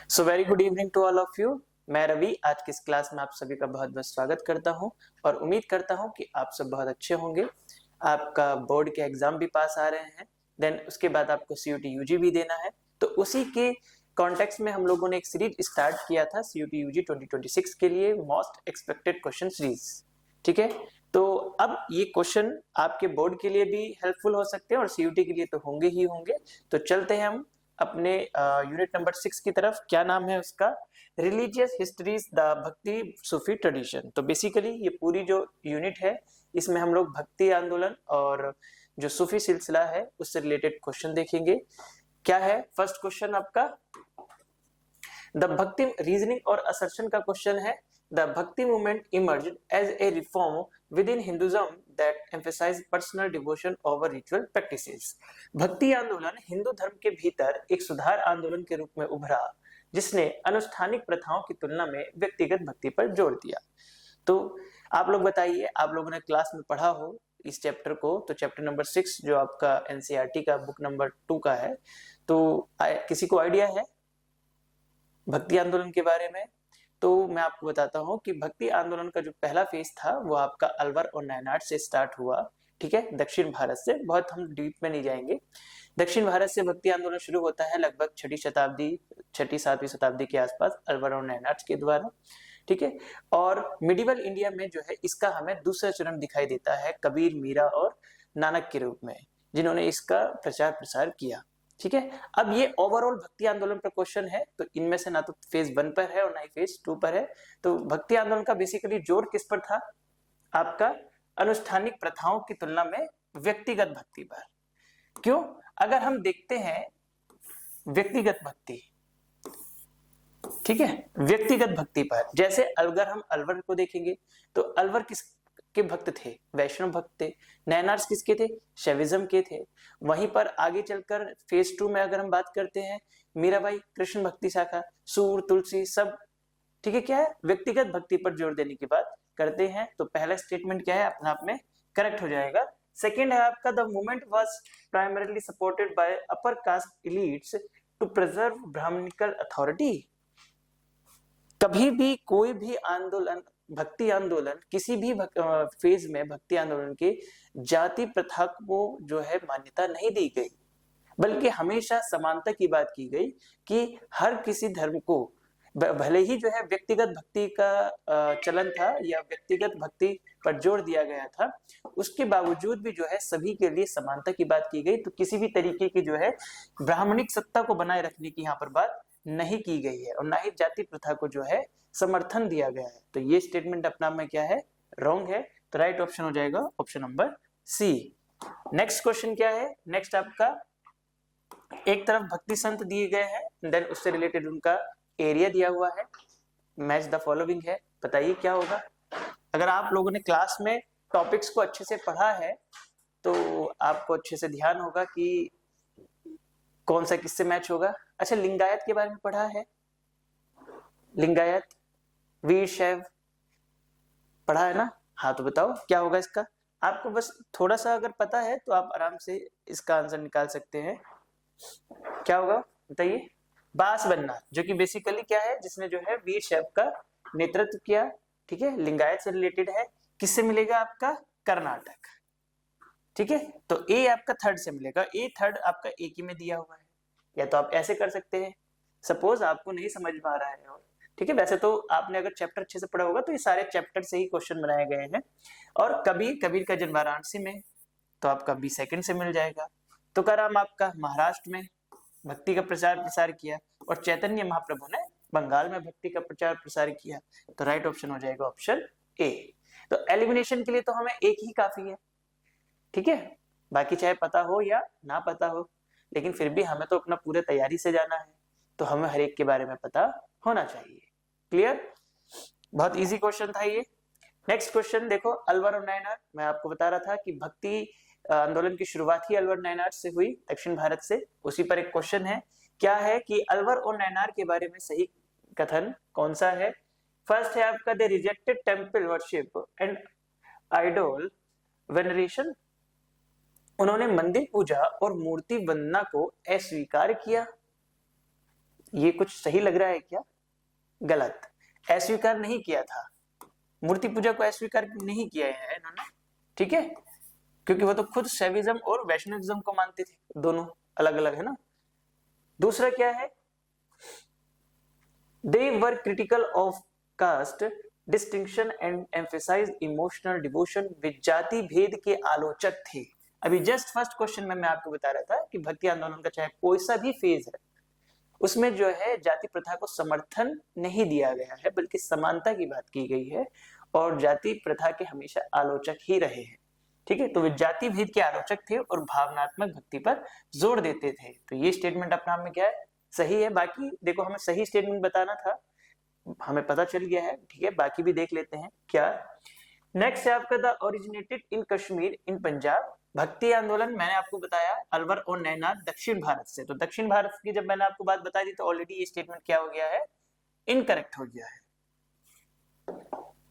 So very good evening to all of you. मैं रवि आज की इस क्लास में आप सभी का बहुत बहुत स्वागत करता हूं और उम्मीद करता हूं कि आप सब बहुत अच्छे होंगे। आपका बोर्ड के एग्जाम भी पास आ रहे हैं, देन उसके बाद आपको सीयूटी यूजी भी देना है। तो उसी के कॉन्टेक्स्ट में हम लोगों ने एक सीरीज स्टार्ट किया था सीयूटी यूजी 2026 के लिए मोस्ट एक्सपेक्टेड क्वेश्चन सीरीज। ठीक है, तो अब ये क्वेश्चन आपके बोर्ड के लिए भी हेल्पफुल हो सकते हैं और सीयूटी के लिए तो होंगे ही होंगे। तो चलते हैं हम अपने यूनिट नंबर 6 की तरफ। क्या नाम है उसका? Religious histories the Bhakti Sufi tradition. तो बेसिकली ये पूरी जो यूनिट है इसमें हम लोग भक्ति आंदोलन और जो सूफी सिलसिला है उससे रिलेटेड क्वेश्चन देखेंगे। क्या है फर्स्ट क्वेश्चन आपका? द भक्ति रीजनिंग और असर्शन का क्वेश्चन है। The bhakti movement emerged as a reform within Hinduism that emphasise personal devotion over ritual practices. भक्ति आंदोलन हिंदू धर्म के भीतर एक सुधार आंदोलन के रूप में उभरा जिसने अनुष्ठानिक प्रथाओं की तुलना में व्यक्तिगत भक्ति पर जोर दिया। तो आप लोग बताइए, आप लोगों ने क्लास में पढ़ा हो इस चैप्टर को, तो चैप्टर नंबर 6 जो आपका एनसीईआरटी का बुक नंबर 2 का है, तो किसी को आइडिया है भक्ति आंदोलन के बारे में? तो मैं आपको बताता हूं कि भक्ति आंदोलन का जो पहला फेज था वो आपका अलवर और नायनाड से स्टार्ट हुआ। ठीक है, दक्षिण भारत से, बहुत हम डीप में नहीं जाएंगे। दक्षिण भारत से भक्ति आंदोलन शुरू होता है लगभग 6ठी-7वीं शताब्दी के आसपास अलवर और नायनाड के द्वारा। ठीक है, और मिडिवल इंडिया में जो है इसका हमें दूसरा चरण दिखाई देता है कबीर, मीरा और नानक के रूप में, जिन्होंने इसका प्रचार प्रसार किया। ठीक है, अब ये ओवरऑल भक्ति आंदोलन पर क्वेश्चन है, तो इनमें से ना तो फेज 1 पर है और ना ही फेज 2 पर है। तो भक्ति आंदोलन का बेसिकली जोर किस पर था? आपका अनुष्ठानिक प्रथाओं की तुलना में व्यक्तिगत भक्ति पर। क्यों? अगर हम देखते हैं व्यक्तिगत भक्ति, ठीक है, व्यक्तिगत भक्ति पर, जैसे अगर हम अलवर को देखेंगे तो अलवर किस के भक्त थे? वैष्णव भक्त थे। नैनार्स किसके थे? शैविज्म के थे। वहीं पर आगे चलकर फेज 2 में अगर हम बात करते हैं, मीराबाई कृष्ण भक्ति शाखा, सूर, तुलसी सब, ठीक है, क्या है, व्यक्तिगत भक्ति पर जोर देने की बात करते हैं। तो पहला स्टेटमेंट क्या है, अपने आप में करेक्ट हो जाएगा। सेकेंड है आपका the movement was primarily supported by upper caste elites to preserve Brahmanical authority. कभी भी कोई भी आंदोलन, भक्ति आंदोलन, किसी भी फेज में भक्ति आंदोलन के जाति प्रथा को जो है मान्यता नहीं दी गई, बल्कि हमेशा समानता की बात की गई कि हर किसी धर्म को, भले ही जो है व्यक्तिगत भक्ति का चलन था या व्यक्तिगत भक्ति पर जोर दिया गया था, उसके बावजूद भी जो है सभी के लिए समानता की बात की गई। तो किसी भी तरीके की जो है ब्राह्मणिक सत्ता को बनाए रखने की यहाँ पर बात नहीं की गई है और ना ही जाति प्रथा को जो है समर्थन दिया गया है। तो ये स्टेटमेंट अपना में क्या है, रॉन्ग है। तो राइट ऑप्शन हो जाएगा option number C. Next question क्या है? नेक्स्ट आपका एक तरफ भक्ति संत दिए गए हैं, देन उससे रिलेटेड उनका एरिया दिया हुआ है, मैच द फॉलोइंग है। बताइए क्या होगा? अगर आप लोगों ने क्लास में टॉपिक्स को अच्छे से पढ़ा है तो आपको अच्छे से ध्यान होगा कि कौन सा किससे मैच होगा। अच्छा, लिंगायत के बारे में पढ़ा है? लिंगायत, वीर शैव पढ़ा है ना? हाँ, तो बताओ क्या होगा इसका? आपको बस थोड़ा सा अगर पता है तो आप आराम से इसका आंसर निकाल सकते हैं। क्या होगा बताइए? बास बनना, जो कि बेसिकली क्या है, जिसने जो है वीर शैव का नेतृत्व किया। ठीक है, लिंगायत से रिलेटेड है। किससे मिलेगा? आपका कर्नाटक। ठीक है, तो ए आपका थर्ड से मिलेगा। ए थर्ड आपका एक ही में दिया हुआ है, या तो आप ऐसे कर सकते हैं, सपोज आपको नहीं समझ में आ रहा है। और ठीक है, वैसे तो आपने अगर चैप्टर अच्छे से पढ़ा होगा तो ये सारे चैप्टर से ही क्वेश्चन बनाए गए हैं। और कबीर का जन्म वाराणसी में, तो आपका बी सेकंड से मिल जाएगा। तुकाराम आपका महाराष्ट्र में भक्ति का प्रचार प्रसार किया और चैतन्य महाप्रभु ने बंगाल में भक्ति का प्रचार प्रसार किया। तो राइट ऑप्शन हो जाएगा ऑप्शन ए। तो एलिमिनेशन के लिए तो हमें एक ही काफी है। ठीक है, बाकी चाहे पता हो या ना पता हो, लेकिन फिर भी हमें तो अपना पूरे तैयारी से जाना है, तो हमें हर एक के बारे में पता होना चाहिए। क्लियर? बहुत इजी क्वेश्चन था ये। नेक्स्ट क्वेश्चन देखो, अलवर और नायनाड। मैं आपको बता रहा था कि भक्ति आंदोलन की शुरुआत ही अलवर नायनाड से हुई, दक्षिण भारत से। उसी पर एक क्वेश्चन है, क्या है कि अलवर और नायनाड के बारे में सही कथन कौन सा है? फर्स्ट है आपका they rejected temple worship and idol veneration. उन्होंने मंदिर पूजा और मूर्ति वंदना को अस्वीकार किया। ये कुछ सही लग रहा है क्या? गलत। अस्वीकार नहीं किया था, मूर्ति पूजा को अस्वीकार नहीं किया है इन्होंने, ठीक है, क्योंकि वो तो खुद शैविज्म और वैष्णविज्म को मानते थे, दोनों अलग अलग है ना। दूसरा क्या है, they were critical of caste distinction and emphasize emotional devotion, वे जाति भेद के आलोचक थे। अभी जस्ट फर्स्ट क्वेश्चन में मैं आपको बता रहा था कि भक्ति आंदोलन का चाहे कोई सा भी फेज है, उसमें जो है जाति प्रथा को समर्थन नहीं दिया गया है, बल्कि समानता की बात की गई है, और जाति प्रथा के हमेशा आलोचक ही रहे हैं, ठीक है। तो वे जाति भेद के आलोचक थे और भावनात्मक भक्ति पर जोर देते थे। तो ये स्टेटमेंट अपने आप में क्या है, सही है। बाकी देखो हमें सही स्टेटमेंट बताना था, हमें पता चल गया है, ठीक है। बाकी भी देख लेते हैं क्या। नेक्स्ट है आपका द ओरिजिनेटेड इन कश्मीर इन पंजाब। भक्ति आंदोलन मैंने आपको बताया अलवर और नैनार दक्षिण भारत से। तो दक्षिण भारत की जब मैंने आपको बात बता दी तो ऑलरेडी ये स्टेटमेंट क्या हो गया है, इनकरेक्ट हो गया है,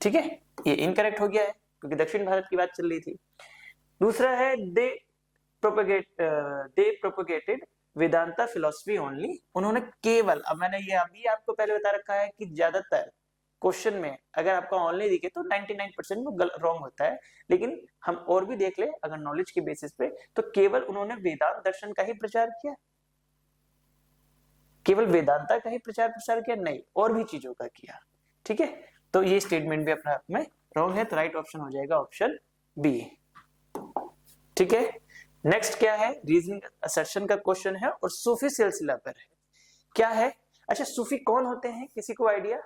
ठीक है। ये इनकरेक्ट हो गया है क्योंकि दक्षिण भारत की बात चल रही थी। दूसरा है दे प्रोपगेटेड वेदांता फिलोसफी ओनली। उन्होंने केवल, अब मैंने ये अभी आपको पहले बता रखा है कि ज्यादातर क्वेश्चन में अगर आपका ओनली दिखे तो 99% में रॉन्ग होता है, लेकिन हम और भी देख ले अगर नॉलेज के बेसिस पे, तो केवल उन्होंने वेदांत दर्शन का ही प्रचार किया, केवल वेदांता का ही प्रचार प्रसार किया नहीं, और भी चीजों का किया, ठीक है। तो ये स्टेटमेंट भी अपने आप में रॉन्ग है, तो राइट ऑप्शन हो जाएगा ऑप्शन बी, ठीक है। नेक्स्ट क्या है, रीजनिंग असर्शन का क्वेश्चन है और सूफी सिलसिला पर है। क्या है, अच्छा सूफी कौन होते हैं, किसी को आइडिया,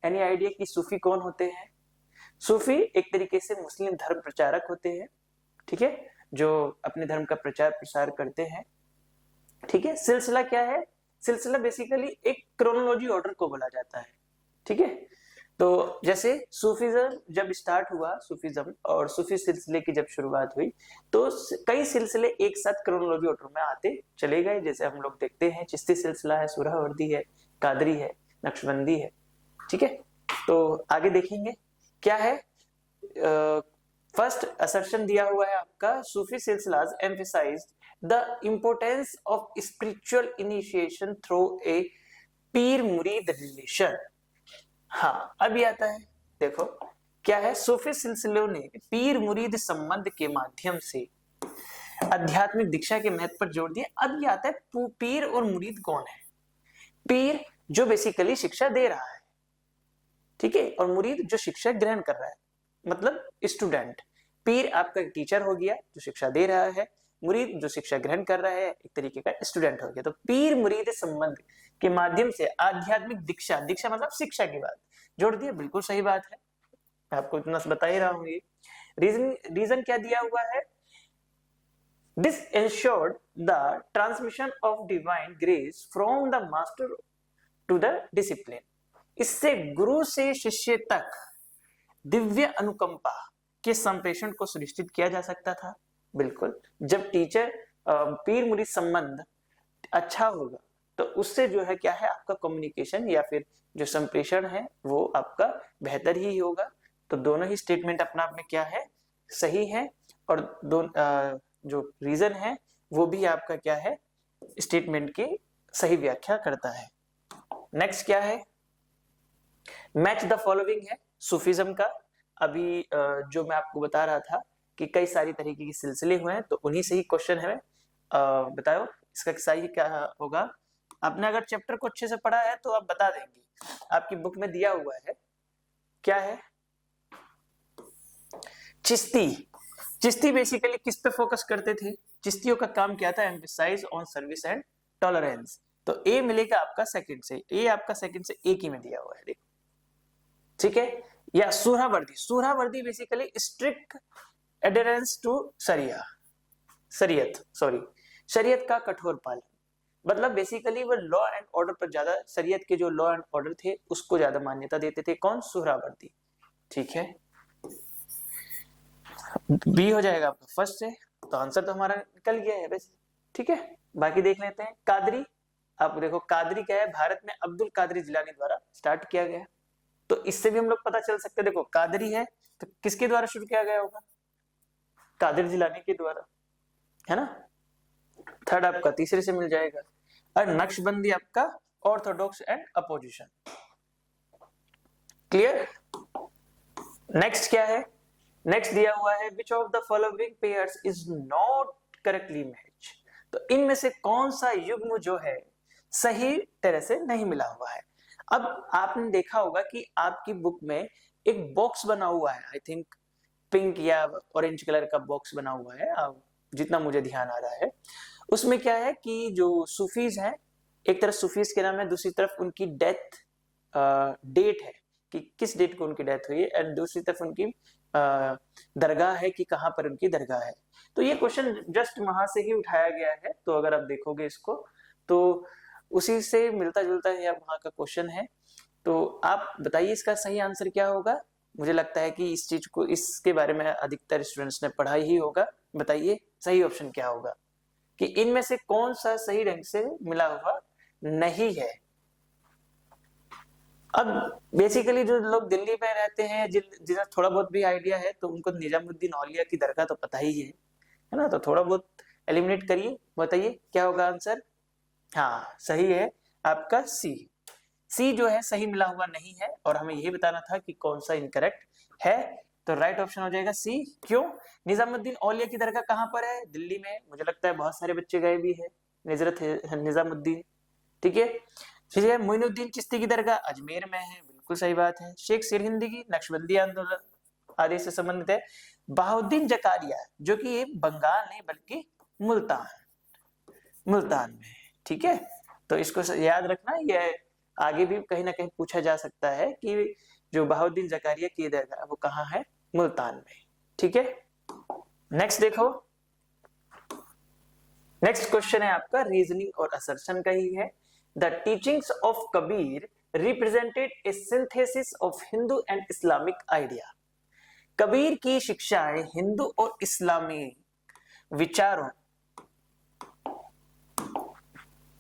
एनी आइडिया कि सूफी कौन होते हैं? सूफी एक तरीके से मुस्लिम धर्म प्रचारक होते हैं, ठीक है, जो अपने धर्म का प्रचार प्रसार करते हैं, ठीक है। सिलसिला क्या है, सिलसिला बेसिकली एक क्रोनोलॉजी ऑर्डर को बोला जाता है, ठीक है। तो जैसे सूफीज्म जब स्टार्ट हुआ, सूफीज्म और सूफी सिलसिले की जब शुरुआत हुई, तो कई सिलसिले एक साथ क्रोनोलॉजी ऑर्डर में आते चले गए। जैसे हम लोग देखते हैं चिश्ती सिलसिला है, सुहरावर्दी है, कादरी है, नक्शबंदी है, ठीक है। तो आगे देखेंगे क्या है। फर्स्ट असर्शन दिया हुआ है आपका, Sufi silsilas emphasized the importance of spiritual initiation through a pir murid relation. हाँ अभी आता है, देखो क्या है, सूफी सिलसिलों ने पीर मुरीद संबंध के माध्यम से आध्यात्मिक दीक्षा के महत्व पर जोर दिया। अब ये आता है पीर और मुरीद कौन है। पीर जो बेसिकली शिक्षा दे रहा है, ठीक है, और मुरीद जो शिक्षा ग्रहण कर रहा है, मतलब स्टूडेंट। पीर आपका टीचर हो गया जो शिक्षा दे रहा है, मुरीद जो शिक्षा ग्रहण कर रहा है एक तरीके का स्टूडेंट हो गया। तो पीर मुरीद संबंध के माध्यम से आध्यात्मिक दीक्षा, दीक्षा मतलब शिक्षा की बात जोड़ दिया, बिल्कुल सही बात है, मैं आपको इतना बता ही रहा हूं। ये रीजन क्या दिया हुआ है, this ensured the transmission of divine grace from the master to the discipline। इससे गुरु से शिष्य तक दिव्य अनुकंपा के संप्रेषण को सुनिश्चित किया जा सकता था। बिल्कुल, जब टीचर पीर मुरीद संबंध अच्छा होगा तो उससे जो है क्या है, आपका कम्युनिकेशन या फिर जो संप्रेषण है वो आपका बेहतर ही होगा। तो दोनों ही स्टेटमेंट अपना आप में क्या है, सही है, और जो रीजन है वो भी आपका क्या है, स्टेटमेंट की सही व्याख्या करता है। नेक्स्ट क्या है, मैच द फॉलोइंग है सूफीज्म का। अभी जो मैं आपको बता रहा था कि कई सारी तरीके के सिलसिले हुए हैं, तो उन्हीं से ही क्वेश्चन है। बताओ इसका सही क्या होगा। आपने अगर चैप्टर को अच्छे से पढ़ा है तो आप बता देंगे, आपकी बुक में दिया हुआ है। क्या है, चिश्ती। चिश्ती बेसिकली किस पे फोकस करते थे, चिश्तियों का काम क्या था, emphasise on service and tolerance. तो ए मिलेगा आपका सेकंड से, ए आपका सेकंड से एक ही में दिया हुआ है, देखो, ठीक है। या Suhrawardi, Suhrawardi basically strict adherence to शरीयत का कठोर पालन, मतलब बेसिकली वो लॉ एंड ऑर्डर पर ज्यादा, शरीयत के जो लॉ एंड ऑर्डर थे उसको ज्यादा मान्यता देते थे। कौन, सुहरावर्दी, ठीक है। बी हो जाएगा आपका फर्स्ट से, तो आंसर तो हमारा निकल गया है वैसे, ठीक है। बाकी देख लेते हैं। कादरी, आप देखो कादरी क्या है, भारत में अब्दुल कादरी जिलानी द्वारा स्टार्ट किया गया। तो इससे भी हम लोग पता चल सकते हैं, देखो कादरी है तो किसके द्वारा शुरू किया गया होगा, कादिर जिलानी के द्वारा, है ना। थर्ड आपका तीसरे से मिल जाएगा। और नक्शबंदी आपका Orthodox and opposition. Clear? Next क्या है? नेक्स्ट दिया हुआ है which of the following pairs is not correctly match. तो इनमें से कौन सा युग्म जो है सही तरह से नहीं मिला हुआ है। अब आपने देखा होगा कि आपकी बुक में एक बॉक्स बना हुआ है, आई थिंक पिंक या ऑरेंज कलर का बॉक्स बना हुआ है, जितना मुझे ध्यान आ रहा है। उसमें क्या है कि जो सूफीज हैं, एक तरफ सूफीज के नाम है, दूसरी तरफ उनकी डेथ डेट है कि किस डेट को उनकी डेथ हुई है, एंड दूसरी तरफ उनकी दरगाह है कि कहाँ पर उनकी दरगाह है। तो ये क्वेश्चन जस्ट वहां से ही उठाया गया है, तो अगर आप देखोगे इसको तो उसी से मिलता जुलता है वहां का क्वेश्चन है। तो आप बताइए इसका सही आंसर क्या होगा। मुझे लगता है कि इस चीज को, इसके बारे में अधिकतर स्टूडेंट्स ने पढ़ा ही होगा। बताइए सही ऑप्शन क्या होगा कि इनमें से कौन सा सही ढंग से मिला हुआ नहीं है। अब बेसिकली जो लोग दिल्ली में रहते हैं, जिन्हें थोड़ा बहुत भी आइडिया है, तो उनको निजामुद्दीन औलिया की दरगाह तो पता ही है ना, तो थोड़ा बहुत एलिमिनेट करिए, बताइए क्या होगा आंसर। हाँ सही है आपका सी जो है सही मिला हुआ नहीं है, और हमें यही बताना था कि कौन सा इनकरेक्ट है। तो राइट ऑप्शन हो जाएगा सी। क्यों? निजामुद्दीन औलिया की दरगाह कहाँ पर है? दिल्ली में। मुझे लगता है बहुत सारे बच्चे गए भी है निजामुद्दीन। ठीक है। फिर है मोइनुद्दीन चिश्ती की दरगाह अजमेर में है, बिल्कुल सही बात है। शेख सिरहिंदी की नक्शबंदी आंदोलन आदि से संबंधित है। बहाउद्दीन जकारिया जो कि ये बंगाल नहीं बल्कि मुल्तान में है। ठीक है, तो इसको याद रखना, ये आगे भी कहीं ना कहीं पूछा जा सकता है कि जो बहाउद्दीन जकारिया की दरगाह वो कहाँ है? मुल्तान में। ठीक है, नेक्स्ट देखो। नेक्स्ट क्वेश्चन है आपका रीजनिंग और असर्शन का ही है। The teachings of Kabir represented A synthesis of Hindu and Islamic idea. Kabir की शिक्षाएं हिंदू और इस्लामी विचारों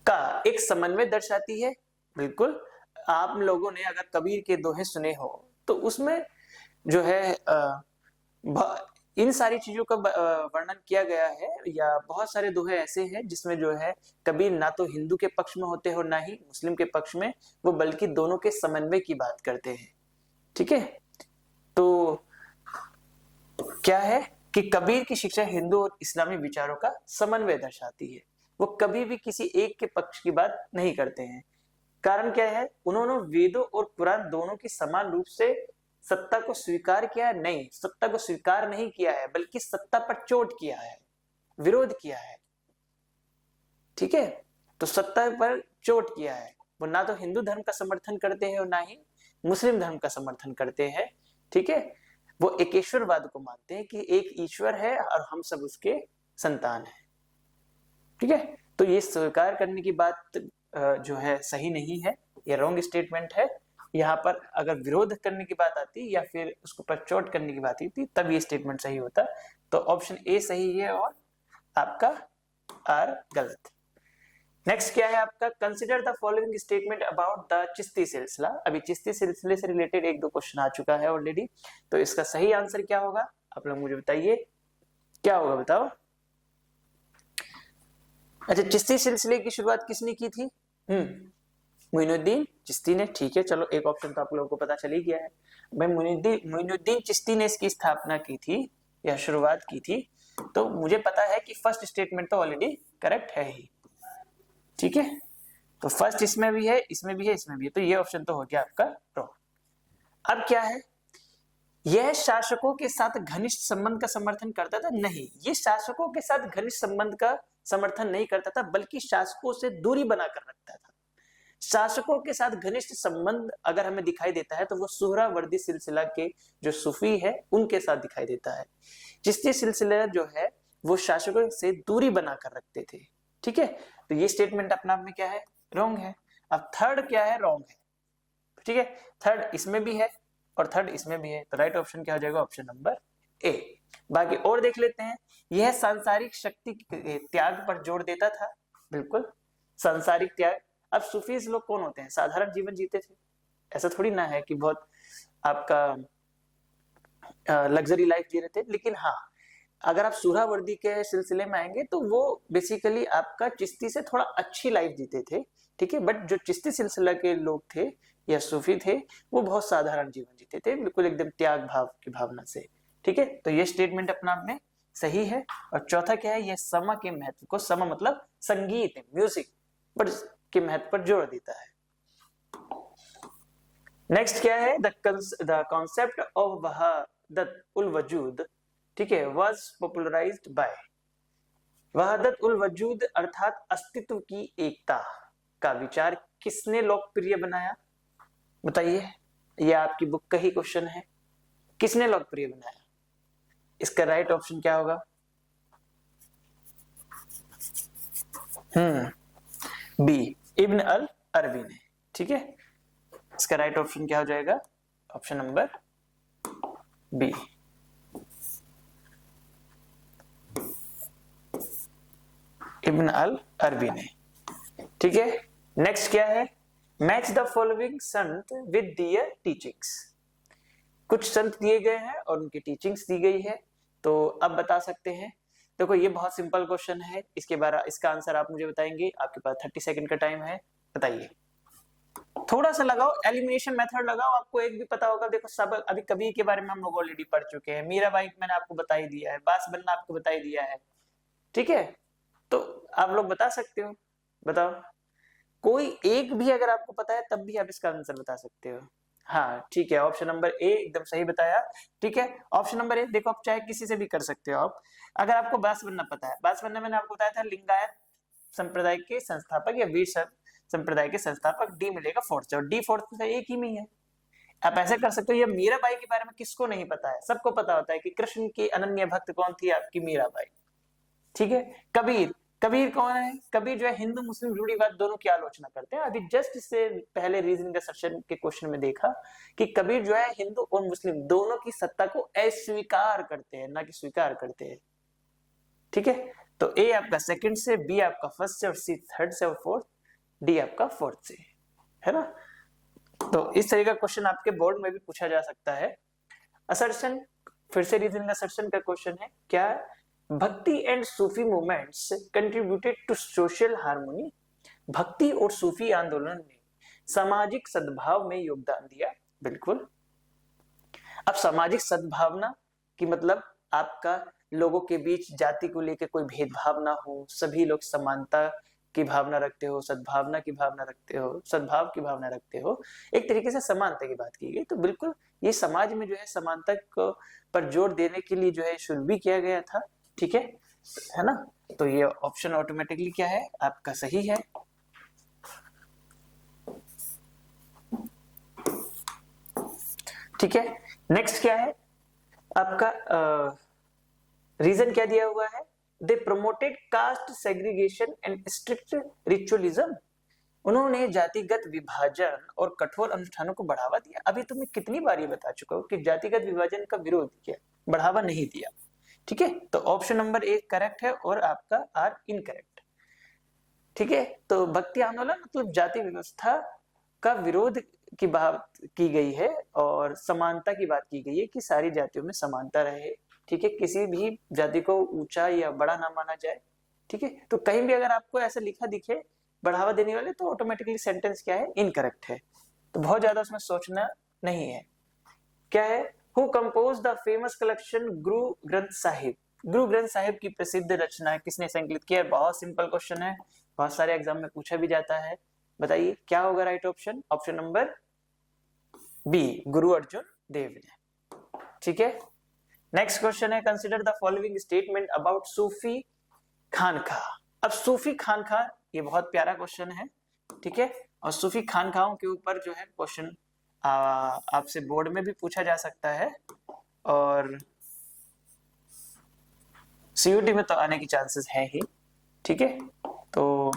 का एक समन्वय दर्शाती है। बिल्कुल, आप लोगों ने अगर कबीर के दोहे सुने हो तो उसमें जो है इन सारी चीजों का वर्णन किया गया है, या बहुत सारे दोहे ऐसे हैं जिसमें जो है कबीर ना तो हिंदू के पक्ष में होते हो ना ही मुस्लिम के पक्ष में, वो बल्कि दोनों के समन्वय की बात करते हैं। ठीक है, तो क्या है कि कबीर की शिक्षा हिंदू और इस्लामी विचारों का समन्वय दर्शाती है। वो कभी भी किसी एक के पक्ष की बात नहीं करते हैं। कारण क्या है? उन्होंने वेदों और कुरान दोनों की समान रूप से सत्ता को स्वीकार किया है? नहीं, सत्ता को स्वीकार नहीं किया है, बल्कि सत्ता पर चोट किया है, विरोध किया है। ठीक है, तो सत्ता पर चोट किया है। वो ना तो हिंदू धर्म का समर्थन करते हैं और ना ही मुस्लिम धर्म का समर्थन करते हैं। ठीक है, वो एकेश्वरवाद को मानते हैं कि एक ईश्वर है और हम सब उसके संतान हैं। ठीक है, तो ये स्वीकार करने की बात जो है सही नहीं है, ये रॉन्ग स्टेटमेंट है। यहाँ पर अगर विरोध करने की बात आती या फिर उसको पर चोट करने की बात आती तब ये स्टेटमेंट सही होता। तो ऑप्शन ए सही है और आपका आर गलत। नेक्स्ट क्या है आपका? Consider the following statement about the Chishti सिलसिला। अभी चिश्ती सिलसिले से रिलेटेड एक दो क्वेश्चन आ चुका है ऑलरेडी, तो इसका सही आंसर क्या होगा आप लोग मुझे बताइए, क्या होगा बताओ। अच्छा, चिश्ती सिलसिले की शुरुआत किसने की थी? मोइनुद्दीन चिश्ती ने। ठीक है, चलो एक ऑप्शन तो आप लोगों को पता चल ही गया है भाई, मोइनुद्दीन चिश्ती ने इसकी स्थापना की थी या शुरुआत की थी। तो मुझे पता है कि फर्स्ट स्टेटमेंट तो ऑलरेडी करेक्ट है ही। ठीक है, तो फर्स्ट इसमें भी है, इसमें भी है, इसमें भी है, तो ये ऑप्शन तो हो गया आपका रॉन्ग। अब क्या है? यह शासकों के साथ घनिष्ठ संबंध का समर्थन करता था? नहीं, ये शासकों के साथ घनिष्ठ संबंध का समर्थन नहीं करता था, बल्कि शासकों से दूरी बनाकर रखता था। शासकों के साथ घनिष्ठ संबंध अगर हमें दिखाई देता है तो वो सुहरावर्दी सिलसिला के जो सूफी है उनके साथ दिखाई देता है। चिश्ती सिलसिला जो है वो शासकों से दूरी बनाकर रखते थे। ठीक है, तो ये स्टेटमेंट अपने आप में क्या है? रॉन्ग है। अब थर्ड क्या है? रॉन्ग है। ठीक है, थर्ड इसमें भी है और थर्ड इसमें भी है, तो राइट ऑप्शन क्या हो जाएगा? ऑप्शन नंबर ए। बाकी और देख लेते हैं। यह सांसारिक शक्ति के त्याग पर जोर देता था। बिल्कुल, सांसारिक त्याग। अब सूफीज लोग कौन होते हैं? साधारण जीवन जीते थे, ऐसा थोड़ी ना है कि बहुत आपका लग्जरी लाइफ जी रहे थे। लेकिन हाँ, अगर आप सुहरावर्दी के सिलसिले में आएंगे तो वो बेसिकली आपका चिश्ती से थोड़ा अच्छी लाइफ जीते थे, ठीक है। बट जो चिश्ती सिलसिला के लोग थे या सूफी थे, वो बहुत साधारण जीवन जीते थे, बिल्कुल एकदम त्याग भाव की भावना से, ठीक है। तो ये स्टेटमेंट अपना आप में सही है। और चौथा क्या है, यह समा के महत्व को, समा मतलब संगीत, म्यूजिक, पर के महत्व पर जोर देता है। नेक्स्ट क्या है, द कॉन्सेप्ट ऑफ वहादत उल वजूद, ठीक है, वाज पॉपुलराइज्ड बाय। वहादत उल वजूद अर्थात अस्तित्व की एकता का विचार किसने लोकप्रिय बनाया, बताइए। ये आपकी बुक का ही क्वेश्चन है, किसने लोकप्रिय बनाया? इसका राइट ऑप्शन क्या होगा? बी, इब्न अल अरबी ने, ठीक है। इसका राइट ऑप्शन क्या हो जाएगा? Option number B. Ibn al Arabi ने, ठीक है। नेक्स्ट क्या है, match the following sant with their teachings. कुछ संत दिए गए हैं और उनकी टीचिंग्स दी गई है, तो अब बता सकते हैं। देखो ये बहुत सिंपल क्वेश्चन है, इसके बारे इसका आंसर आप मुझे बताएंगे, आपके पास 30 सेकंड का टाइम है, बताइए। थोड़ा सा लगाओ, एलिमिनेशन मेथड लगाओ, आपको एक भी पता होगा। देखो सब अभी कबीर के बारे में हम लोग ऑलरेडी पढ़ चुके हैं, मीराबाई मैंने आपको बता ही दिया है, बांसबन्ना आपको बता ही दिया है, ठीक है। तो आप लोग बता सकते हो, बताओ। कोई एक भी अगर आपको पता है तब भी आप इसका आंसर बता सकते हो। हाँ ठीक है, ऑप्शन नंबर ए एकदम सही बताया, ठीक है। ऑप्शन नंबर ए, देखो आप चाहे किसी से भी कर सकते हो आप। अगर आपको बांसबन्ना पता है, बांसबन्ना मैंने आपको बताया था लिंगायत संप्रदाय के संस्थापक या वीर संप्रदाय के संस्थापक, डी मिलेगा फोर्थ से, और डी फोर्थ से एक ही में है। आप ऐसे कर सकते हो। ये मीराबाई के बारे में किसको नहीं पता है? सबको पता होता है कि कृष्ण की अनन्य भक्त कौन थी, आपकी मीराबाई, ठीक है। कबीर, कबीर कौन है? कबीर जो है हिंदू मुस्लिम रूढ़िवाद दोनों की आलोचना करते हैं। अभी जस्ट इससे पहले रीजनिंग सेशन के क्वेश्चन में देखा कि कबीर जो है हिंदू और मुस्लिम दोनों की सत्ता को अस्वीकार करते हैं, ना कि स्वीकार करते हैं, ठीक है। तो ए आपका सेकंड से, बी आपका फर्स्ट से, और सी थर्ड से, और फोर्थ, डी आपका फोर्थ से, है ना। तो इस तरह का क्वेश्चन आपके बोर्ड में भी पूछा जा सकता है। असर्शन, फिर से रीजनिंग असर्शन का क्वेश्चन है, क्या है? Bhakti and Sufi movements contributed to social harmony. भक्ति और सूफी आंदोलन ने सामाजिक सद्भाव में योगदान दिया, बिल्कुल। अब सामाजिक सद्भावना की मतलब आपका लोगों के बीच जाति को लेकर कोई भेदभाव ना हो, सभी लोग समानता की भावना रखते हो, सद्भावना की भावना रखते हो, सद्भाव की भावना रखते हो, एक तरीके से समानता की बात की गई। तो बिल्कुल ये समाज में जो है समानता को पर जोर देने के लिए जो है शुरू भी किया गया था, ठीक है ना। तो ये ऑप्शन ऑटोमेटिकली क्या है, आपका सही है। ठीक है, नेक्स्ट क्या है आपका, रीजन क्या दिया हुआ है? They promoted caste segregation and strict ritualism. उन्होंने जातिगत विभाजन और कठोर अनुष्ठानों को बढ़ावा दिया। अभी तो मैं कितनी बार ये बता चुका हूं कि जातिगत विभाजन का विरोध किया, बढ़ावा नहीं दिया, ठीक है। तो ऑप्शन नंबर ए करेक्ट है और आपका आर इनकरेक्ट, ठीक है। तो भक्ति आंदोलन मतलब जाति व्यवस्था का विरोध की बात की गई है और समानता की बात की गई है कि सारी जातियों में समानता रहे, ठीक है, किसी भी जाति को ऊंचा या बड़ा ना माना जाए, ठीक है। तो कहीं भी अगर आपको ऐसा लिखा दिखे बढ़ावा देने वाले, तो ऑटोमेटिकली सेंटेंस क्या है, इनकरेक्ट है। तो बहुत ज्यादा उसमें सोचना नहीं है। क्या है, who compose the famous collection Guru Granth Sahib. Guru Granth Sahib की प्रसिद्ध रचना किसने संकलित किया है? बहुत सिंपल क्वेश्चन है, बहुत सारे एग्जाम में पूछा भी जाता है। बताइए क्या होगा right option? Option number B, Guru Arjun Dev ने, ठीक है। नेक्स्ट क्वेश्चन है, consider the following statement about Sufi khanqah. अब सूफी खानखा, ये बहुत प्यारा क्वेश्चन है, ठीक है। और सूफी खानखाओं के ऊपर जो है क्वेश्चन आपसे बोर्ड में भी पूछा जा सकता है और सीयूटी में तो आने की चांसेस है ही, ठीक है। तो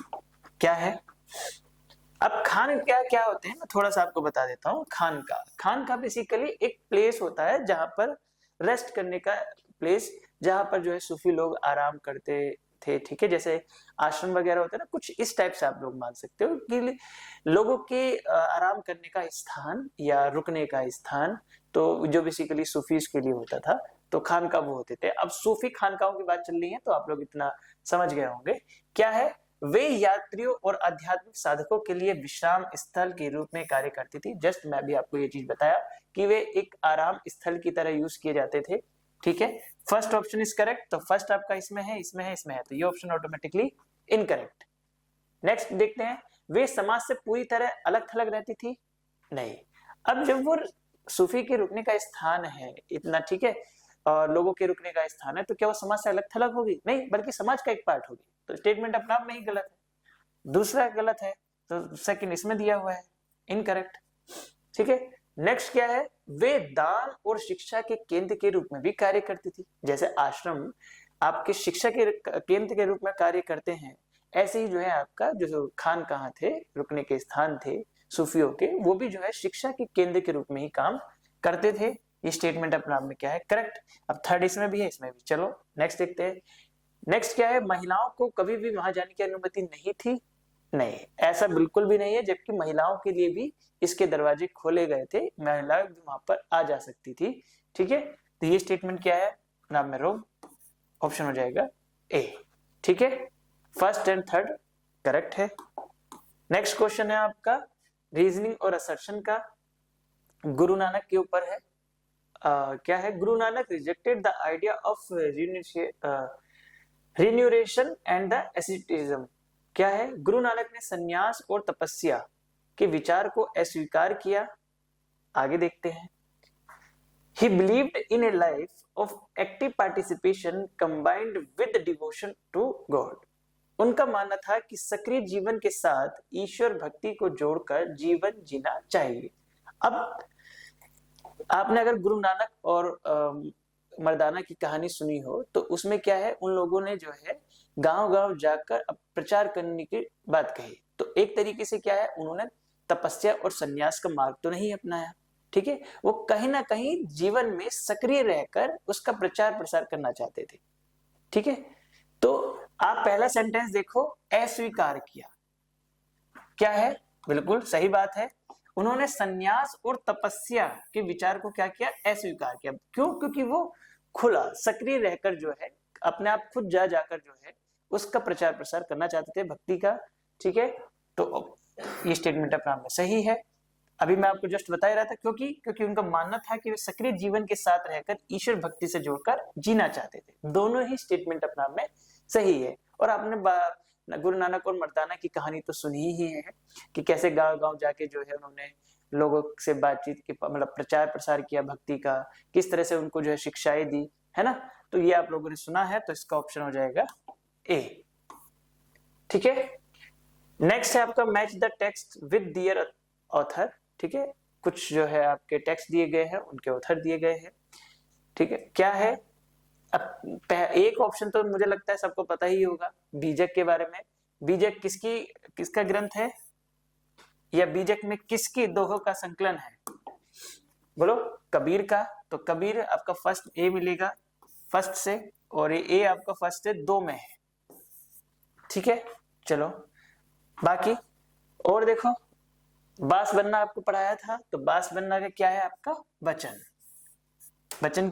क्या है, अब खान क्या होते हैं, मैं थोड़ा सा आपको बता देता हूँ। खान का बेसिकली एक प्लेस होता है जहां पर रेस्ट करने का प्लेस, जहां पर जो है सूफी लोग आराम करते थे, ठीक है। जैसे आश्रम वगैरह होते हैं ना, कुछ इस टाइप से आप लोग मान सकते हो कि लोगों के आराम करने का स्थान या रुकने का स्थान, तो जो बेसिकली सूफीज के लिए होता था, तो खानका वो होते थे। अब सूफी खानकाओं की बात चल रही है तो आप लोग इतना समझ गए होंगे। क्या है, वे यात्रियों और आध्यात्मिक साधकों के लिए विश्राम स्थल के रूप में कार्य करती थी। जस्ट मैं भी आपको ये चीज बताया कि वे एक आराम स्थल की तरह यूज किए जाते थे। ठीक है, फर्स्ट ऑप्शन इज करेक्ट। तो फर्स्ट आपका इसमें है, इसमें है, इसमें है, तो ये ऑप्शन ऑटोमेटिकली इनकरेक्ट। नेक्स्ट देखते हैं, वे समाज से पूरी तरह अलग थलग रहती थी? नहीं। अब जब वो सूफी के रुकने का स्थान है इतना, ठीक है, और लोगों के रुकने का स्थान है, तो क्या वो समाज से अलग थलग होगी? नहीं, बल्कि समाज का एक पार्ट होगी। तो स्टेटमेंट अपने आप में ही गलत है। दूसरा गलत है, तो सेकंड इसमें दिया हुआ है, इनकरेक्ट। ठीक है, नेक्स्ट क्या है, वे दान और शिक्षा के केंद्र के रूप में भी कार्य करती थी। जैसे आश्रम आपके शिक्षा के केंद्र के रूप में कार्य करते हैं, ऐसे ही जो है आपका जो खान कहाँ थे, रुकने के स्थान थे सूफियों के, वो भी जो है शिक्षा के केंद्र के रूप में ही काम करते थे। ये स्टेटमेंट अपने आप में क्या है, करेक्ट। अब थर्ड इसमें भी है, इसमें भी। चलो नेक्स्ट देखते हैं। नेक्स्ट क्या है, महिलाओं को कभी भी वहां जाने की अनुमति नहीं थी? नहीं, ऐसा बिल्कुल भी नहीं है, जबकि महिलाओं के लिए भी इसके दरवाजे खोले गए थे, महिलाएं भी वहां पर आ जा सकती थी। ठीक है, तो ये स्टेटमेंट क्या है, नाम में रोग, ऑप्शन हो जाएगा ए। ठीक है, फर्स्ट एंड थर्ड करेक्ट है। नेक्स्ट क्वेश्चन है आपका रीजनिंग और असर्शन का, गुरु नानक के ऊपर है। क्या है, Guru Nanak rejected the idea of renunciation and the asceticism. क्या है, गुरु नानक ने संन्यास और तपस्या के विचार को अस्वीकार किया। आगे देखते हैं। He believed in a life of active participation combined with devotion to God. उनका मानना था कि सक्रिय जीवन के साथ ईश्वर भक्ति को जोड़कर जीवन जीना चाहिए। अब आपने अगर गुरु नानक और मर्दाना की कहानी सुनी हो, तो उसमें क्या है, उन लोगों ने जो है गांव-गांव जाकर प्रचार करने की बात कही। तो एक तरीके से क्या है, उन्होंने तपस्या और संन्यास का मार्ग तो नहीं अपनाया। ठीक है, वो कहीं ना कहीं जीवन में सक्रिय रहकर उसका प्रचार प्रसार करना चाहते थे। ठीक है, तो आप पहला सेंटेंस देखो, अस्वीकार किया। क्या है, बिल्कुल सही बात है, उन्होंने संन्यास और तपस्या के विचार को क्या किया, अस्वीकार किया। क्यों? क्योंकि वो खुला सक्रिय रहकर जो है अपने आप खुद जा जाकर जो है उसका प्रचार प्रसार करना चाहते थे, भक्ति का। ठीक है, तो ये स्टेटमेंट अपने आप में सही है। अभी मैं आपको जस्ट बता ही रहा था, क्योंकि उनका मानना था कि वे सक्रिय जीवन के साथ रहकर ईश्वर भक्ति से जोड़कर जीना चाहते थे। दोनों ही स्टेटमेंट अपने आप में सही है। और आपने गुरु नानक और मर्दाना की कहानी तो सुनी ही है कि कैसे गांव-गांव जाके जो है उन्होंने लोगों से बातचीत की, मतलब प्रचार प्रसार किया भक्ति का, किस तरह से उनको जो है शिक्षाएं दी, है ना। तो ये आप लोगों ने सुना है, तो इसका ऑप्शन हो जाएगा ए। ठीक है, नेक्स्ट है आपका match the text with their author. ठीक है, कुछ जो है आपके टेक्स्ट दिए गए हैं, उनके ऑथर दिए गए हैं। ठीक है, क्या है, अब एक ऑप्शन तो मुझे लगता है सबको पता ही होगा, बीजक के बारे में। बीजक किसका ग्रंथ है, या बीजक में किसकी दोहों का संकलन है? बोलो, कबीर का। तो कबीर आपका फर्स्ट ए मिलेगा, फर्स्ट से, और ए आपका फर्स्ट से 2 में है। ठीक है, चलो बाकी और देखो, बास बनना आपको पढ़ाया था, तो बास बनना का क्या है आपका, वचन। वचन,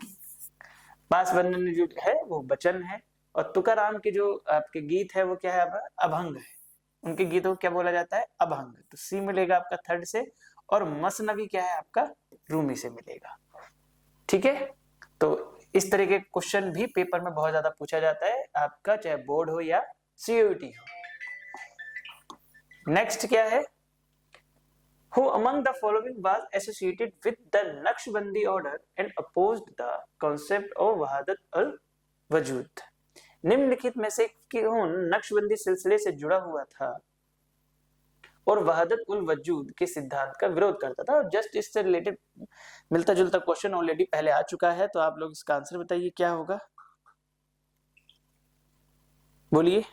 बास बनना जो है वो वचन है। और तुकाराम के जो आपके गीत है वो क्या है, आपका अभंग है। उनके गीतों को क्या बोला जाता है, अभंग। तो सी मिलेगा आपका थर्ड से। और मसनवी क्या है आपका, रूमी से मिलेगा। ठीक है, तो इस तरह के क्वेश्चन भी पेपर में बहुत ज्यादा पूछा जाता है आपका, चाहे बोर्ड हो या सीयूईटी हो। नेक्स्ट क्या है, Who among the following was associated with the Naqshbandi order and opposed the concept of Wahadat अल वजूद? निम्नलिखित में से कौन नक्शबंदी सिलसिले से जुड़ा हुआ था और वहादत उल वजूद के सिद्धांत का विरोध करता था? और जस्ट इससे रिलेटेड मिलता जुलता क्वेश्चन ऑलरेडी पहले आ चुका है, तो आप लोग इसका आंसर बताइए क्या होगा, बोलिए।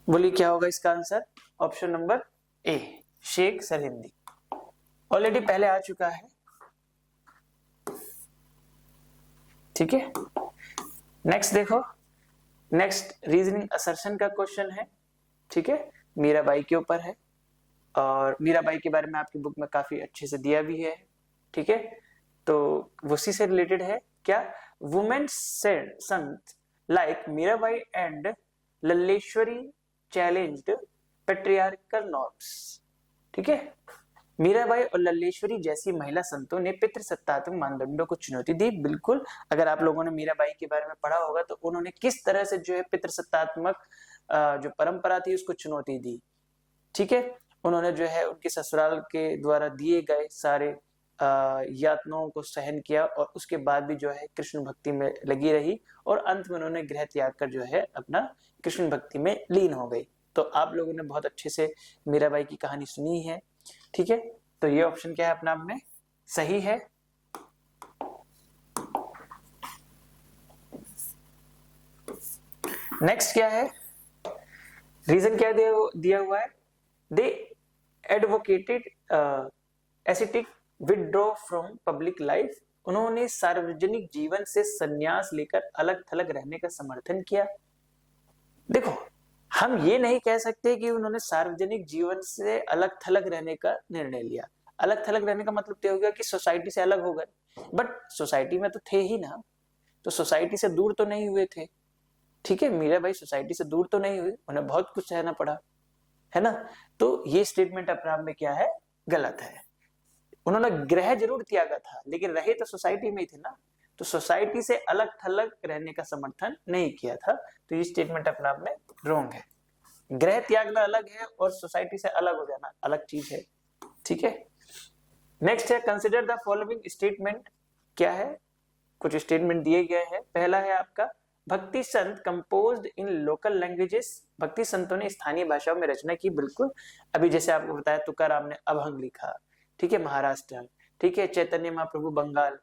बोलिए क्या होगा इसका answer, option number A, Sheikh Sirhindi. Already पहले आ चुका है। ठीक है, नेक्स्ट देखो, नेक्स्ट रीजनिंग असर्शन का क्वेश्चन है। ठीक है, मीराबाई के ऊपर है। और मीराबाई के बारे में आपकी बुक में काफी अच्छे से दिया भी है, ठीक है। तो उसी से रिलेटेड है क्या, women sant like Mirabai and Lalleshwari challenged patriarchal norms, ठीक है। मीराबाई और लल्लेश्वरी जैसी महिला संतों ने पितृसत्तात्मक मानदंडों को चुनौती दी। बिल्कुल, अगर आप लोगों ने मीराबाई के बारे में पढ़ा होगा तो उन्होंने किस तरह से जो है पितृसत्तात्मक जो परंपरा थी उसको चुनौती दी, ठीक है। उन्होंने जो है उनके ससुराल के द्वारा दिए गए सारे यातनाओं को सहन किया और उसके बाद भी जो है कृष्ण भक्ति में लगी रही और अंत में उन्होंने गृह त्याग कर जो है अपना कृष्ण भक्ति में लीन हो गई। तो आप लोगों ने बहुत अच्छे से मीराबाई की कहानी सुनी है, ठीक है। तो ये ऑप्शन क्या है अपने आप में सही है। नेक्स्ट क्या है, रीजन क्या दिया हुआ है, they advocated aesthetic withdraw from public life, उन्होंने सार्वजनिक जीवन से संन्यास लेकर अलग थलग रहने का समर्थन किया। देखो, हम ये नहीं कह सकते कि उन्होंने सार्वजनिक जीवन से अलग थलग रहने का निर्णय लिया। अलग थलग रहने का मतलब तो हो गया कि सोसाइटी से अलग हो गए, बट सोसाइटी में तो थे ही ना, तो सोसाइटी से दूर तो नहीं हुए थे, ठीक है। मीराबाई सोसाइटी से दूर तो नहीं हुई, उन्हें बहुत कुछ सहना पड़ा, है ना। तो ये स्टेटमेंट अपने आप में क्या है, गलत है। उन्होंने गृह जरूर त्यागा था लेकिन रहे तो सोसाइटी में ही थे ना, तो सोसाइटी से अलग थलग रहने का समर्थन नहीं किया था। तो ये स्टेटमेंट अपने आप में रॉन्ग है। गृह त्यागना अलग है और सोसाइटी से अलग हो जाना अलग चीज है, ठीक है। नेक्स्ट है, कंसिडर द फॉलोइंग स्टेटमेंट, क्या है, कुछ स्टेटमेंट दिए गए हैं। पहला है आपका, भक्ति संत कंपोज्ड इन लोकल लैंग्वेजेस, भक्ति संतों ने स्थानीय भाषाओं में रचना की। बिल्कुल, अभी जैसे आपको बताया तुकाराम ने अभंग लिखा, ठीक है, महाराष्ट्र, ठीक है, चैतन्य महाप्रभु बंगाल,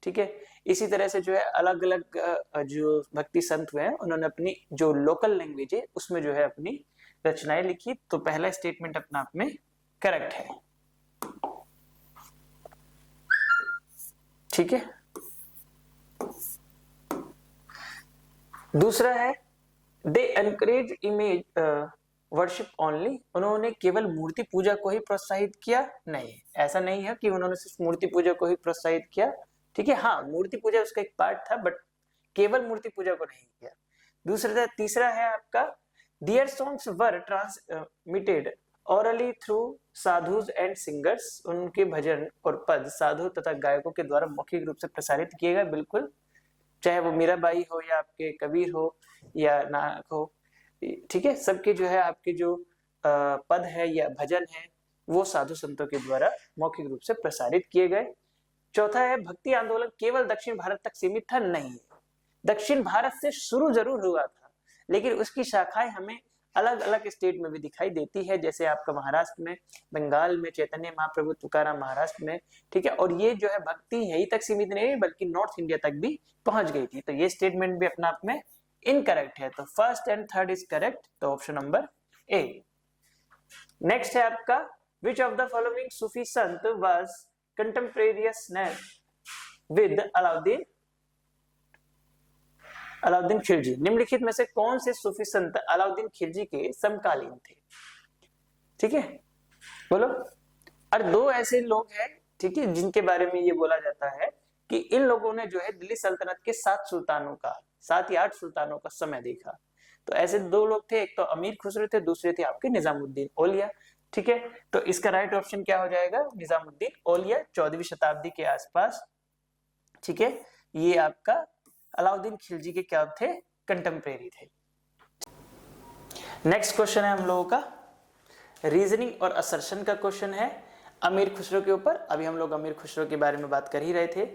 ठीक है। इसी तरह से जो है अलग अलग जो भक्ति संत हुए हैं उन्होंने अपनी जो लोकल लैंग्वेज है उसमें जो है अपनी रचनाएं लिखी। तो पहला स्टेटमेंट अपने आप में करेक्ट है, ठीक है। दूसरा है, they encourage image worship only, उन्होंने केवल मूर्ति पूजा को ही प्रोत्साहित किया। नहीं, ऐसा नहीं है कि उन्होंने सिर्फ मूर्ति पूजा को ही प्रोत्साहित किया, ठीक है। हाँ, मूर्ति पूजा उसका एक पार्ट था, बट केवल मूर्ति पूजा को नहीं किया। तीसरा है आपका, their songs were transmitted orally through sadhus and singers, उनके भजन और पद साधु तथा गायकों के द्वारा मौखिक रूप से प्रसारित किए गए। बिल्कुल, चाहे वो मीराबाई हो या आपके कबीर हो या नानक हो, ठीक है, सबके जो है आपके जो पद है या भजन है वो साधु संतों के द्वारा मौखिक रूप से प्रसारित किए गए। चौथा है, भक्ति आंदोलन केवल दक्षिण भारत तक सीमित था। नहीं, दक्षिण भारत से शुरू जरूर हुआ था लेकिन उसकी शाखाएं हमें अलग अलग स्टेट में भी दिखाई देती है, जैसे आपका महाराष्ट्र में, बंगाल में चैतन्य महाप्रभु तुकाराम महाराष्ट्र में, ठीक है। और ये जो है भक्ति यहीं तक सीमित नहीं बल्कि नॉर्थ इंडिया तक भी पहुंच गई थी। तो ये स्टेटमेंट भी अपने आप में इनकरेक्ट है। तो first and third is correct, तो ऑप्शन नंबर ए। नेक्स्ट है आपका, which of the following Sufi Sant was कंटेम्परेरियस with Alauddin Khilji, निम्नलिखित में से कौन से सूफी संत अलाउद्दीन खिलजी के समकालीन थे, ठीक है, बोलो। और दो ऐसे लोग हैं, ठीक है, जिनके बारे में ये बोला जाता है कि इन लोगों ने जो है दिल्ली सल्तनत के 7 या 8 सुल्तानों का समय देखा। तो ऐसे दो लोग थे, एक तो अमीर खुसरो थे, दूसरे थे आपके निजामुद्दीन औलिया, ठीक है। तो इसका राइट ऑप्शन क्या हो जाएगा, निजामुद्दीन औलिया, 14वीं शताब्दी के आसपास, ठीक है। ये आपका अलाउद्दीन खिलजी के क्या थे, कंटेम्परेरी थे। नेक्स्ट क्वेश्चन है हम लोगों का रीजनिंग और असर्शन का क्वेश्चन है अमीर खुसरो के ऊपर। अभी हम लोग अमीर खुसरो के बारे में बात कर ही रहे थे।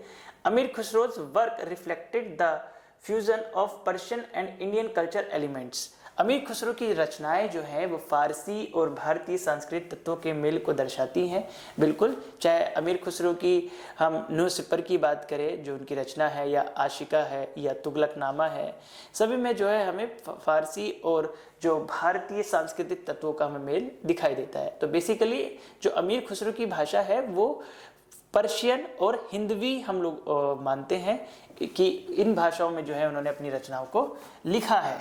Amir Khusro's work reflected the fusion of Persian and Indian culture elements, Amir Khusro की रचनाएं जो हैं वो फारसी और भारतीय सांस्कृतिक तत्वों के मेल को दर्शाती हैं। बिल्कुल, चाहे अमीर खुसरो की हम न्यूज़पेपर की बात करें जो उनकी रचना है, या आशिका है, या तुगलकनामा है, सभी में जो है हमें फारसी और जो भारतीय सांस्कृतिक तत्वों का हमें मेल दिखाई देता है। तो बेसिकली जो अमीर खुसरो की भाषा है वो पर्शियन और हिंदवी हम लोग मानते हैं कि इन भाषाओं में जो है उन्होंने अपनी रचनाओं को लिखा है।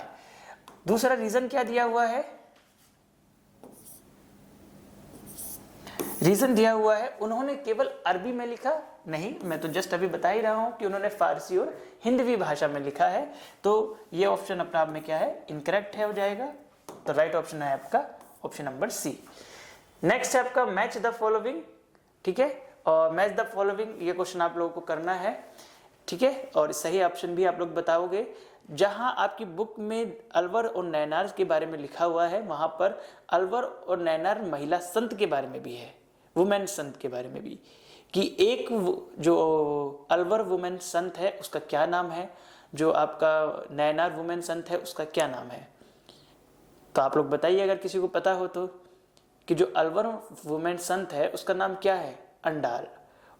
दूसरा रीजन क्या दिया हुआ है, रीजन दिया हुआ है, उन्होंने केवल अरबी में लिखा नहीं, मैं तो जस्ट अभी बता ही रहा हूं कि उन्होंने फारसी और हिंदवी भाषा में लिखा है। तो ये ऑप्शन अपने आप में क्या है, इनकरेक्ट है, हो जाएगा। तो राइट ऑप्शन है आपका ऑप्शन नंबर सी। नेक्स्ट है आपका मैच द फॉलोइंग, ठीक है, और मैच द फॉलोइंग ये क्वेश्चन आप लोगों को करना है, ठीक है, और सही ऑप्शन भी आप लोग बताओगे। जहां आपकी बुक में अलवर और नैनार के बारे में लिखा हुआ है, वहां पर अलवर और नैनार महिला संत के बारे में भी है, वुमेन संत के बारे में भी, कि एक जो अलवर वुमेन संत है उसका क्या नाम है, जो आपका नैनार वुमेन संत है उसका क्या नाम है। तो आप लोग बताइए अगर किसी को पता हो तो, कि जो अलवर वुमेन संत है उसका नाम क्या है, अंडाल,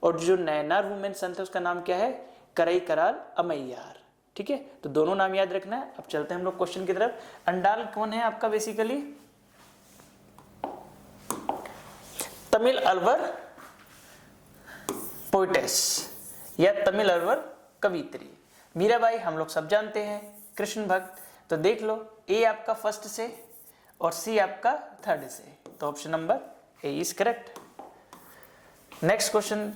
और जो नैनार वुमेन संत है उसका नाम क्या है, करई कराल अमैयार, ठीक है। तो दोनों नाम याद रखना है। अब चलते हैं हम लोग क्वेश्चन की तरफ। अंडाल कौन है आपका, बेसिकली तमिल अलवर पोइटेस या तमिल अलवर कवित्री। मीराबाई हम लोग सब जानते हैं, कृष्ण भक्त। तो देख लो, ए आपका फर्स्ट से और सी आपका थर्ड से, तो option number A is correct. Next question,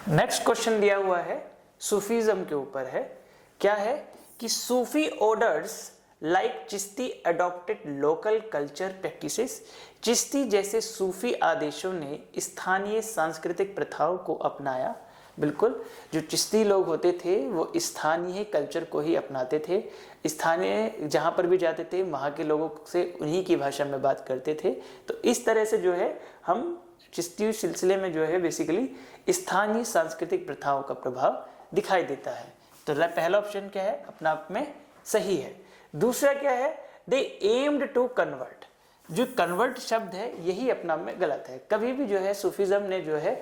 next question दिया हुआ है सूफीज्म के ऊपर है। क्या है कि Sufi orders like Chishti adopted local culture practices. Chishti जैसे सूफी आदेशों ने स्थानीय सांस्कृतिक प्रथाओं को अपनाया। बिल्कुल, जो चिश्ती लोग होते थे वो स्थानीय कल्चर को ही अपनाते थे, स्थानीय जहाँ पर भी जाते थे वहाँ के लोगों से उन्हीं की भाषा में बात करते थे। तो इस तरह से जो है हम चिश्ती सिलसिले में जो है बेसिकली स्थानीय सांस्कृतिक प्रथाओं का प्रभाव दिखाई देता है। तो पहला ऑप्शन क्या है, अपना आप में सही है। दूसरा क्या है, दे एम्ड टू कन्वर्ट। जो कन्वर्ट शब्द है यही अपना आप में गलत है। कभी भी जो है सूफीज्म ने जो है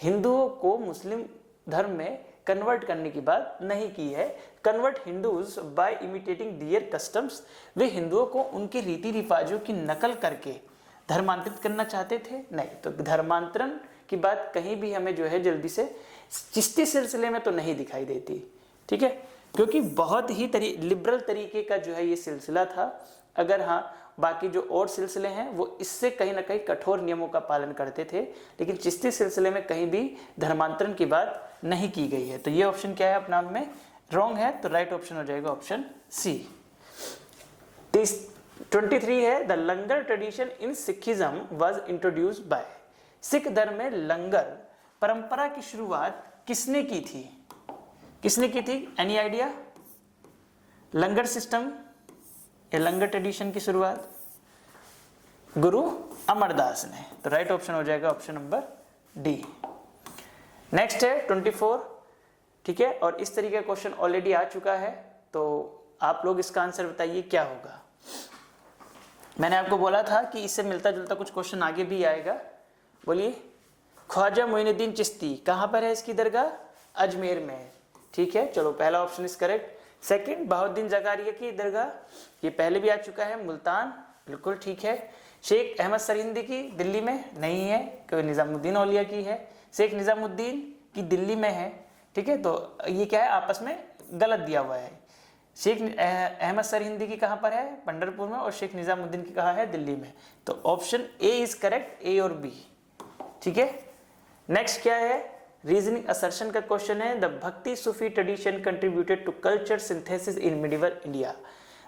हिंदुओं को मुस्लिम धर्म में कन्वर्ट करने की बात नहीं की है। Convert Hindus by imitating their customs, वे हिंदुओं को उनके रीति रिवाजों की नकल करके धर्मांतरित करना चाहते थे, नहीं। तो धर्मांतरण की बात कहीं भी हमें जो है जल्दी से चिश्ती सिलसिले में तो नहीं दिखाई देती, ठीक है, क्योंकि बहुत ही लिबरल तरीके का जो है ये सिलसिला था। अगर हाँ बाकी जो और सिलसिले हैं वो इससे कहीं ना कहीं कठोर नियमों का पालन करते थे, लेकिन चिश्ती सिलसिले में कहीं भी धर्मांतरण की बात नहीं की गई है। तो ये ऑप्शन क्या है, अपने आप में रॉन्ग है। तो राइट ऑप्शन हो जाएगा ऑप्शन सी। 23 है, the langar tradition in Sikhism was introduced by. सिख धर्म में लंगर परंपरा की शुरुआत किसने की थी, किसने की थी, एनी आइडिया। लंगर सिस्टम या लंगर ट्रेडिशन की शुरुआत गुरु अमरदास ने। तो राइट ऑप्शन हो जाएगा ऑप्शन नंबर डी। नेक्स्ट है 24, ठीक है, और इस तरीके का क्वेश्चन ऑलरेडी आ चुका है। तो आप लोग इसका आंसर बताइए क्या होगा। मैंने आपको बोला था कि इससे मिलता जुलता कुछ क्वेश्चन आगे भी आएगा। बोलिए, ख्वाजा मोइनुद्दीन चिश्ती कहां पर है, इसकी दरगाह अजमेर में है, ठीक है। चलो पहला option is correct. Second, Bahauddin Zakariya की दरगाह, ये पहले भी आ चुका है, मुल्तान, बिल्कुल ठीक है। शेख अहमद सरहिंदी की दिल्ली में नहीं है, क्योंकि निजामुद्दीन औलिया की है। शेख निजामुद्दीन की दिल्ली में है, ठीक है। तो ये क्या है, आपस में गलत दिया हुआ है। शेख अहमद सरहिंदी की कहाँ पर है, पंढरपुर में, और शेख निजामुद्दीन की कहाँ है, दिल्ली में। तो option A is correct, A और बी, ठीक है। नेक्स्ट क्या है, रीजनिंग असर्शन का क्वेश्चन है। The Bhakti Sufi tradition contributed to culture synthesis in medieval India.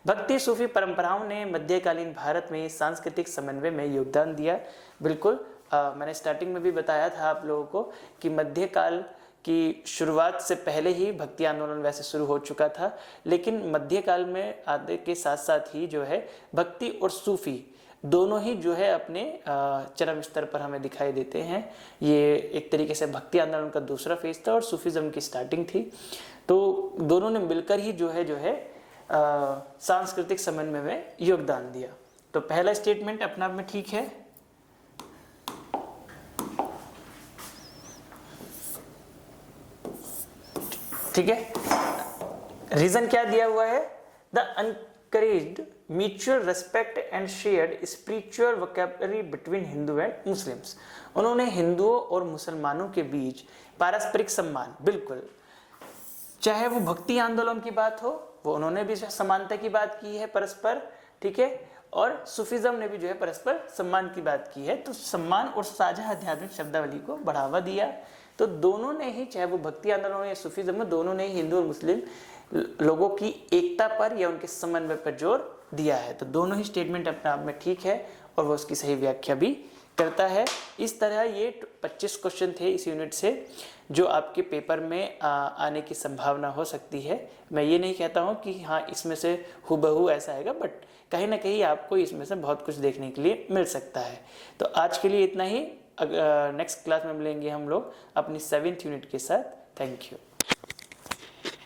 Bhakti सूफी परंपराओं ने मध्यकालीन भारत में सांस्कृतिक समन्वय में योगदान दिया। बिल्कुल, मैंने स्टार्टिंग में भी बताया था आप लोगों को कि मध्यकाल की शुरुआत से पहले ही भक्ति आंदोलन वैसे शुरू हो चुका था, लेकिन मध्यकाल में आने के साथ साथ ही जो है भक्ति और सूफी दोनों ही जो है अपने चरम स्तर पर हमें दिखाई देते हैं। ये एक तरीके से भक्ति आंदोलन का दूसरा फेज था और सूफीज्म की स्टार्टिंग थी। तो दोनों ने मिलकर ही जो है सांस्कृतिक समन्वय में योगदान दिया। तो पहला स्टेटमेंट अपने आप में ठीक है। ठीक है, रीजन क्या दिया हुआ है, the encouraged mutual respect and shared spiritual vocabulary between Hindu and Muslims। उन्होंने हिंदुओं और मुसलमानों के बीच पारस्परिक सम्मान, बिल्कुल, चाहे वो भक्ति आंदोलन की बात हो, वो उन्होंने भी समानता की बात की है परस्पर, ठीक है, और सूफिज्म ने भी जो है परस्पर सम्मान की बात की है, तो सम्मान और साझा आध्यात्मिक शब्दावली को बढ़ावा दिया। तो दोनों ने ही, चाहे वो भक्ति आंदोलन हो या सूफिज्म, दोनों ने ही हिंदू और मुस्लिम लोगों की एकता पर या उनके समन्वय पर जोर दिया है। तो दोनों ही स्टेटमेंट अपने आप में ठीक है और वो उसकी सही व्याख्या भी करता है। इस तरह ये 25 क्वेश्चन थे इस यूनिट से जो आपके पेपर में आने की संभावना हो सकती है। मैं ये नहीं कहता हूँ कि हाँ इसमें से हुबहू ऐसा आएगा, बट कहीं ना कहीं आपको इसमें से बहुत कुछ देखने के लिए मिल सकता है। तो आज के लिए इतना ही। नेक्स्ट क्लास में मिलेंगे हम लोग अपनी 7th यूनिट के साथ। Thank you.